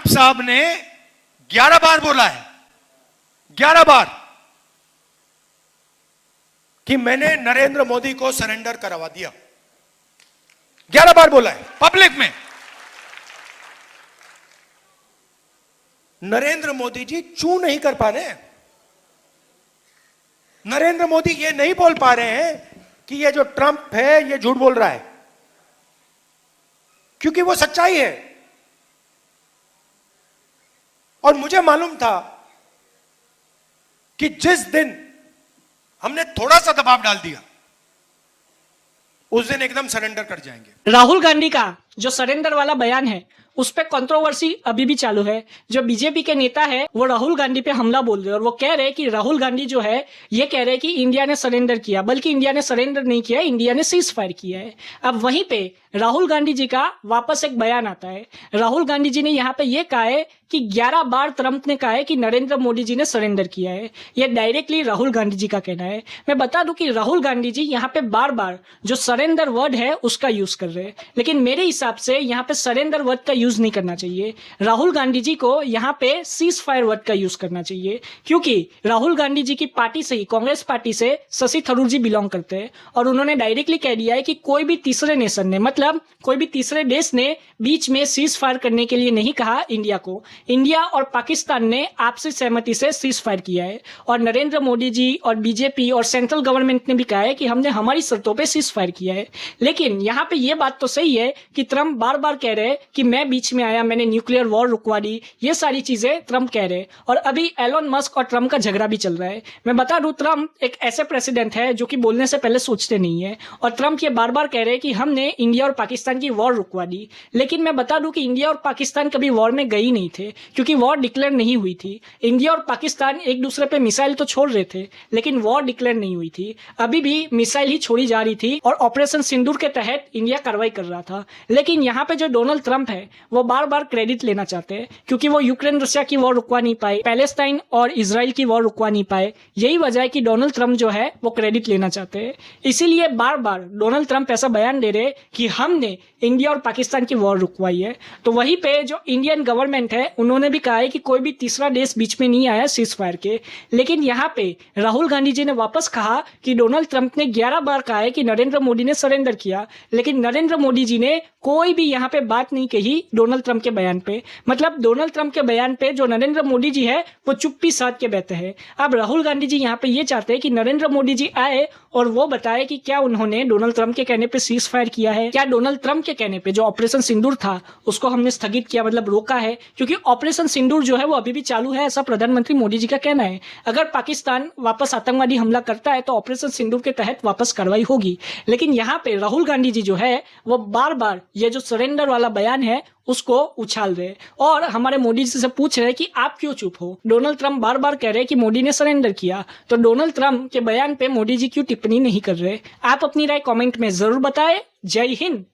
Trump साहब ने 11 बार बोला है, 11 बार, कि मैंने नरेंद्र मोदी को सरेंडर करवा दिया। 11 बार बोला है पब्लिक में। नरेंद्र मोदी जी चू नहीं कर पा रहे हैं। नरेंद्र मोदी ये नहीं बोल पा रहे हैं कि ये जो ट्रंप है ये झूठ बोल रहा है, क्योंकि वो सच्चाई है। और मुझे मालूम था कि जिस दिन हमने थोड़ा सा दबाव डाल दिया उस दिन एकदम सरेंडर कर जाएंगे। राहुल गांधी का जो सरेंडर वाला बयान है उस पर कंट्रोवर्सी अभी भी चालू है। जो बीजेपी के नेता है वो राहुल गांधी पे हमला बोल रहे हैं और वो कह रहे हैं कि राहुल गांधी जो है ये कह रहे हैं कि इंडिया ने सरेंडर किया, बल्कि इंडिया ने सरेंडर नहीं किया, इंडिया ने सीज फायर किया है। अब वहीं पे राहुल गांधी जी का वापस एक बयान आता है। राहुल गांधी जी ने यहाँ पे ये कहा है कि 11 बार ट्रंप ने कहा है कि नरेंद्र मोदी जी ने सरेंडर किया है। ये डायरेक्टली राहुल गांधी जी का कहना है। मैं बता दूं कि राहुल गांधी जी यहाँ पे बार बार जो सरेंडर वर्ड है उसका यूज कर रहे हैं, लेकिन मेरे हिसाब से यहाँ पे सरेंडर वर्ड का यूज नहीं करना चाहिए। राहुल गांधी जी को यहाँ पे सीज फायर वर्ड का यूज करना चाहिए, क्योंकि राहुल गांधी जी की पार्टी से ही, कांग्रेस पार्टी से शशि थरूर जी बिलोंग करते हैं और उन्होंने डायरेक्टली कह दिया है कि कोई भी तीसरे नेशन ने, मतलब कोई भी तीसरे देश ने बीच में सीज फायर करने के लिए नहीं कहा इंडिया को। इंडिया और पाकिस्तान ने आपसी सहमति से सीज फायर किया है और नरेंद्र मोदी जी और बीजेपी और सेंट्रल गवर्नमेंट ने भी कहा है कि हमने हमारी शर्तों पे सीज फायर किया है। लेकिन यहाँ पे ये बात तो सही है कि ट्रंप बार बार कह रहे हैं कि मैं बीच में आया, मैंने न्यूक्लियर वॉर रुकवा दी, ये सारी चीजें ट्रंप कह रहे हैं। और अभी एलोन मस्क और ट्रंप का झगड़ा भी चल रहा है। मैं बता दूं, ट्रंप एक ऐसे प्रेसिडेंट है जो कि बोलने से पहले सोचते नहीं है और ट्रंप ये बार बार कह रहे हैं कि हमने इंडिया और पाकिस्तान की वॉर रुकवा दी। लेकिन मैं बता दूं कि इंडिया और पाकिस्तान कभी वॉर में गई नहीं थे, क्योंकि वॉर डिक्लेयर नहीं हुई थी। इंडिया और पाकिस्तान एक दूसरे पे मिसाइल तो छोड़ रहे थे, लेकिन वॉर डिक्लेयर नहीं हुई थी। अभी भी मिसाइल ही छोड़ी जा रही थी और ऑपरेशन सिंदूर के तहत इंडिया कार्रवाई कर रहा था। लेकिन यहाँ पे जो डोनाल्ड ट्रंप है वो बार बार क्रेडिट लेना चाहते हैं, क्योंकि वो यूक्रेन रशिया की वॉर रुकवा नहीं पाए, पैलेस्टाइन और इजराइल की वॉर रुकवा नहीं पाए। यही वजह है कि डोनाल्ड ट्रंप जो है वो क्रेडिट लेना चाहते हैं। इसीलिए बार बार डोनाल्ड ट्रंप ऐसा बयान दे रहे कि हमने इंडिया और पाकिस्तान की वॉर रुकवाई है। तो वहीं पे जो इंडियन गवर्नमेंट है उन्होंने भी कहा है कि कोई भी तीसरा देश बीच में नहीं आया सीज फायर के। लेकिन यहाँ पे राहुल गांधी जी ने वापस कहा कि डोनाल्ड ट्रंप ने 11 बार कहा है कि नरेंद्र मोदी ने सरेंडर किया, लेकिन नरेंद्र मोदी जी ने कोई भी यहाँ पे बात नहीं कही डोनाल्ड ट्रंप के बयान पे। मतलब डोनाल्ड ट्रंप के बयान पे जो नरेंद्र मोदी जी है वो चुप्पी साध के बैठे हैं। अब राहुल गांधी जी यहाँ पे ये चाहते हैं कि नरेंद्र मोदी जी आए और वो बताए कि क्या उन्होंने डोनाल्ड ट्रंप के कहने पे सीज फायर किया है, क्या डोनाल्ड ट्रंप के कहने पे जो ऑपरेशन सिंदूर था उसको हमने स्थगित किया, मतलब रोका है, क्योंकि ऑपरेशन सिंदूर जो है वो अभी भी चालू है, ऐसा प्रधानमंत्री मोदी जी का कहना है। अगर पाकिस्तान वापस आतंकवादी हमला करता है तो ऑपरेशन सिंदूर के तहत वापस कार्रवाई होगी। लेकिन यहाँ पे राहुल गांधी जी जो है वो बार बार ये जो सरेंडर वाला बयान है उसको उछाल रहे और हमारे मोदी जी से पूछ रहे कि आप क्यों चुप हो। डोनाल्ड ट्रंप बार बार कह रहे कि मोदी ने सरेंडर किया, तो डोनाल्ड ट्रंप के बयान पे मोदी जी क्यों टिप्पणी नहीं कर रहे। आप अपनी राय कमेंट में जरूर बताएं। जय हिंद।